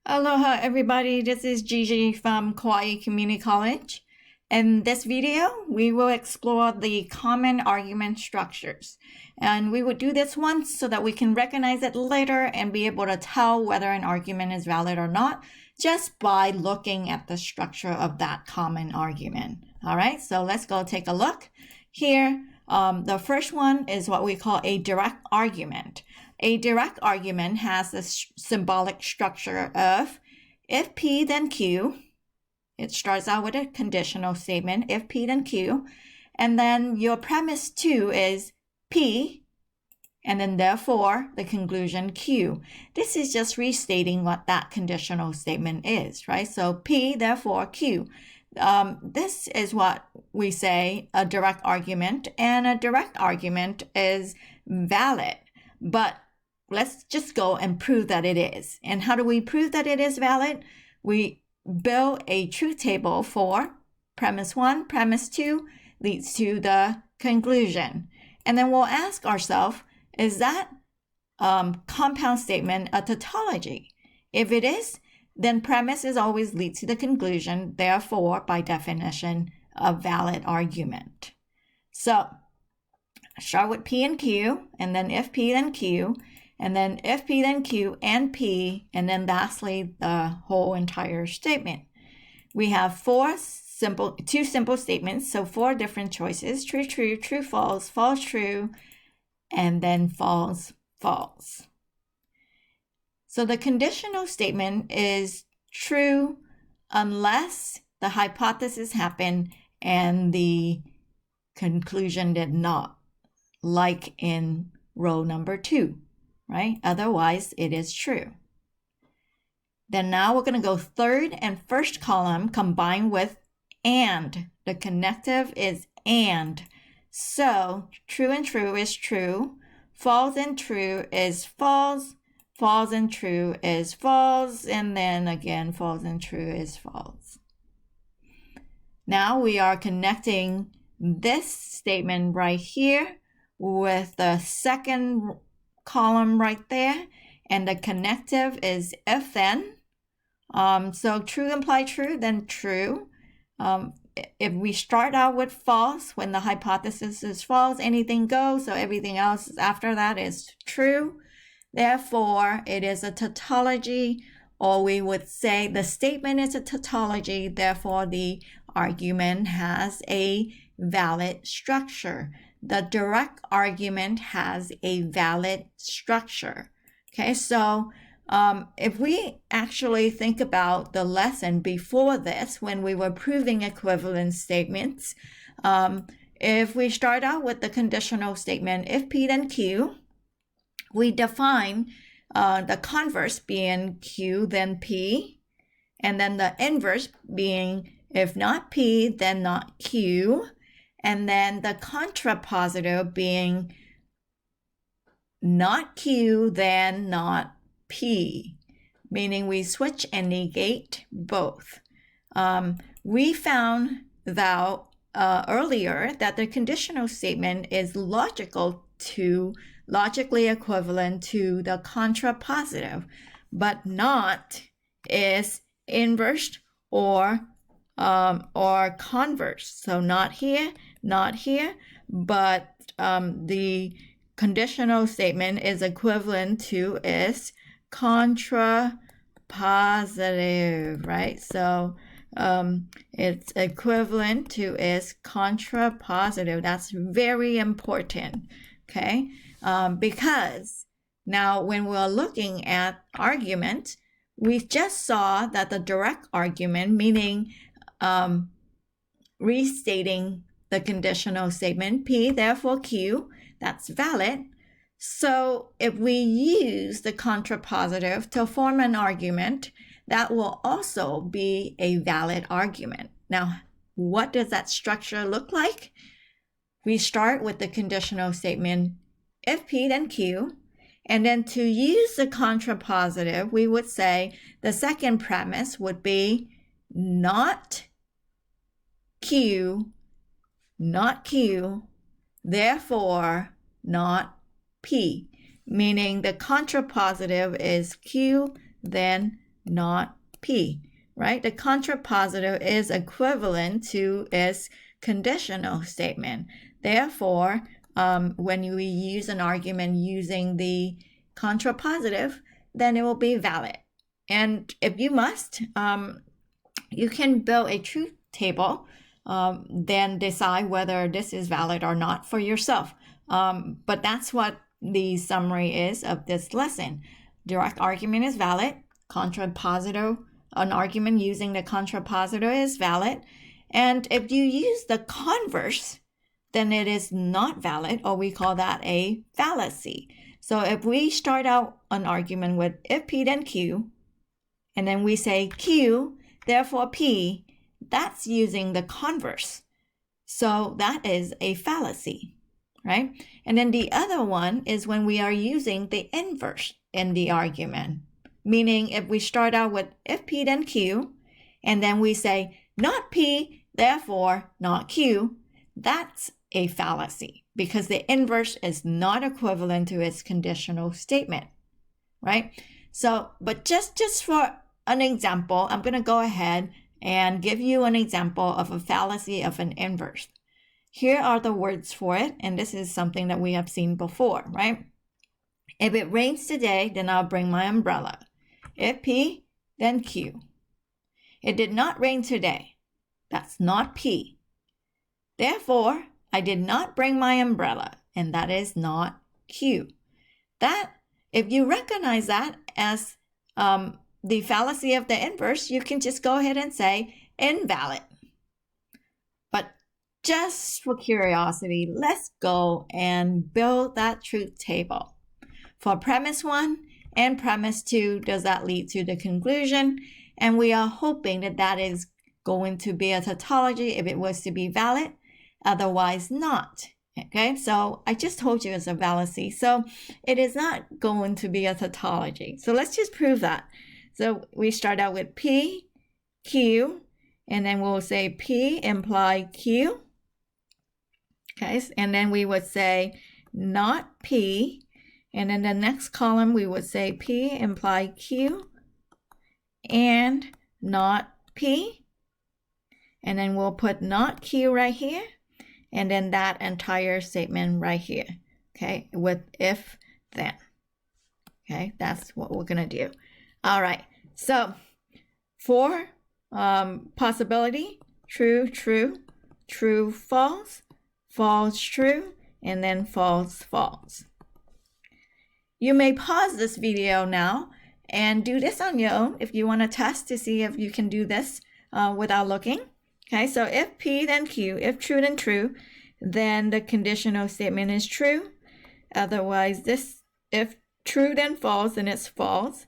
Aloha everybody, this is Gigi from Kauai Community College. In this video, we will explore the common argument structures. And we would do this once so that we can recognize it later and be able to tell whether an argument is valid or not just by looking at the structure of that common argument. All right, so let's go take a look. Here, the first one is what we call a direct argument. A direct argument has a symbolic structure of if P then Q. It starts out with a conditional statement, if P then Q. And then your premise 2 is P, and then therefore the conclusion Q. This is just restating what that conditional statement is, right? So P, therefore Q. This is what we say a direct argument, and a direct argument is valid. But let's just go and prove that it is. And how do we prove that it is valid? We build a truth table for premise 1, premise 2 leads to the conclusion. And then we'll ask ourselves, is that compound statement a tautology? If it is, then premises always lead to the conclusion, therefore, by definition, a valid argument. So start with P and Q, and then if P then Q, and then if P then Q and P, and then lastly, the whole entire statement. We have two simple statements, so 4 different choices: true, true, true, false, false, true, and then false, false. So the conditional statement is true unless the hypothesis happened and the conclusion did not, like in row number 2. Right? Otherwise, it is true. Then now we're going to go third and first column combined with and. The connective is and. So true and true is true. False and true is false. False and true is false. And then again, false and true is false. Now we are connecting this statement right here with the second column right there, and the connective is if then. So true imply true, then true. If we start out with false, when the hypothesis is false, anything goes, so everything else after that is true. Therefore, it is a tautology, or we would say the statement is a tautology, therefore the argument has a valid structure. The direct argument has a valid structure. Okay, so if we actually think about the lesson before this, when we were proving equivalent statements, if we start out with the conditional statement, if P then Q, we define the converse being Q then P, and then the inverse being if not P, then not Q. And then the contrapositive being not Q, then not P, meaning we switch and negate both. We found that earlier that the conditional statement is logically equivalent to the contrapositive, but not is inverse or converse. So not here, but the conditional statement is equivalent to is contrapositive, right? So it's equivalent to is contrapositive. That's very important, okay? Because now when we're looking at argument, we just saw that the direct argument, meaning restating the conditional statement, P, therefore Q, that's valid. So if we use the contrapositive to form an argument, that will also be a valid argument. Now, what does that structure look like? We start with the conditional statement, if P, then Q. And then to use the contrapositive, we would say the second premise would be not Q, therefore not P, meaning the contrapositive is Q, then not P, right? The contrapositive is equivalent to its conditional statement. Therefore, when we use an argument using the contrapositive, then it will be valid. And if you must, you can build a truth table, then decide whether this is valid or not for yourself. But that's what the summary is of this lesson. Direct argument is valid. Contrapositive, an argument using the contrapositive is valid. And if you use the converse, then it is not valid, or we call that a fallacy. So if we start out an argument with if P then Q, and then we say Q, therefore P, that's using the converse. So that is a fallacy, right? And then the other one is when we are using the inverse in the argument. Meaning if we start out with if P then Q, and then we say not P, therefore not Q, that's a fallacy because the inverse is not equivalent to its conditional statement, right? So, but just for an example, I'm going to go ahead and give you an example of a fallacy of an inverse. Here are the words for it, and this is something that we have seen before, right? If it rains today, then I'll bring my umbrella. If P, then Q. It did not rain today. That's not P. Therefore, I did not bring my umbrella, and that is not Q. That, if you recognize that as the fallacy of the inverse, you can just go ahead and say invalid. But just for curiosity, let's go and build that truth table. For premise 1 and premise 2, does that lead to the conclusion? And we are hoping that that is going to be a tautology if it was to be valid, otherwise not. Okay, so I just told you it's a fallacy, so it is not going to be a tautology. So let's just prove that. So we start out with P, Q, and then we'll say P imply Q. Okay, and then we would say not P, and in the next column we would say P imply Q and not P. And then we'll put not Q right here, and then that entire statement right here, okay, with if, then. Okay, that's what we're going to do. All right, so for possibility, true, true, true, false, false, true, and then false, false. You may pause this video now and do this on your own if you want to test to see if you can do this without looking. Okay, so if P then Q, if true then true, then the conditional statement is true. Otherwise, this, if true then false, then it's false.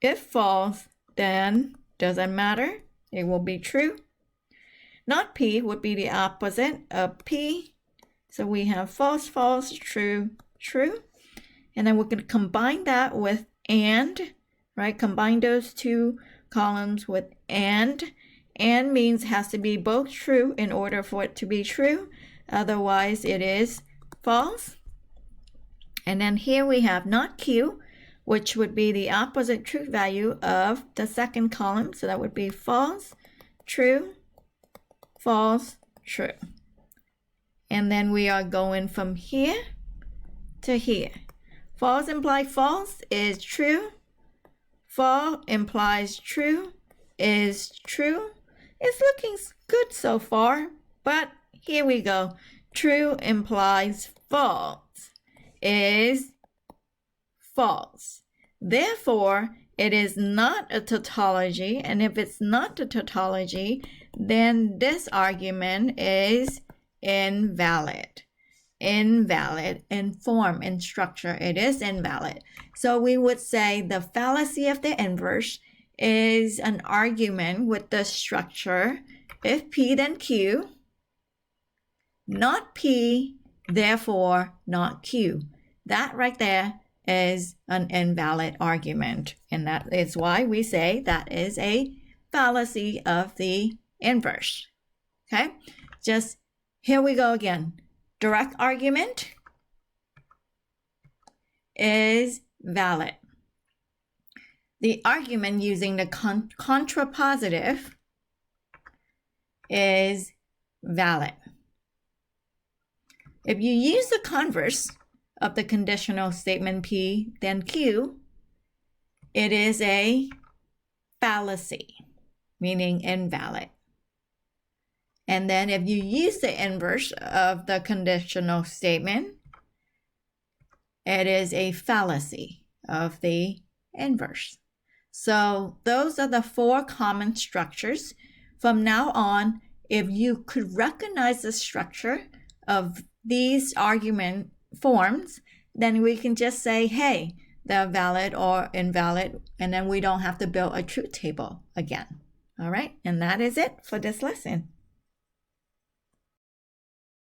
If false, then doesn't matter. It will be true. Not P would be the opposite of P. So we have false, false, true, true. And then we're going to combine that with and, right? Combine those two columns with and. And means has to be both true in order for it to be true. Otherwise, it is false. And then here we have not Q, which would be the opposite truth value of the second column. So that would be false, true, false, true. And then we are going from here to here. False implies false is true. False implies true is true. It's looking good so far, but here we go. True implies false is false. Therefore, it is not a tautology, and if it's not a tautology, then this argument is invalid. Invalid in form, in structure, it is invalid. So we would say the fallacy of the inverse is an argument with the structure if P then Q, not P, therefore not Q. That right there is an invalid argument, and that is why we say that is a fallacy of the inverse. Okay, just here we go again. Direct argument is valid. the argument using the contrapositive is valid. If you use the converse of the conditional statement P, then Q, it is a fallacy, meaning invalid. And then if you use the inverse of the conditional statement, it is a fallacy of the inverse. So those are the 4 common structures. From now on, if you could recognize the structure of these argument forms, then we can just say, hey, they're valid or invalid, and then we don't have to build a truth table again. All right, and that is it for this lesson.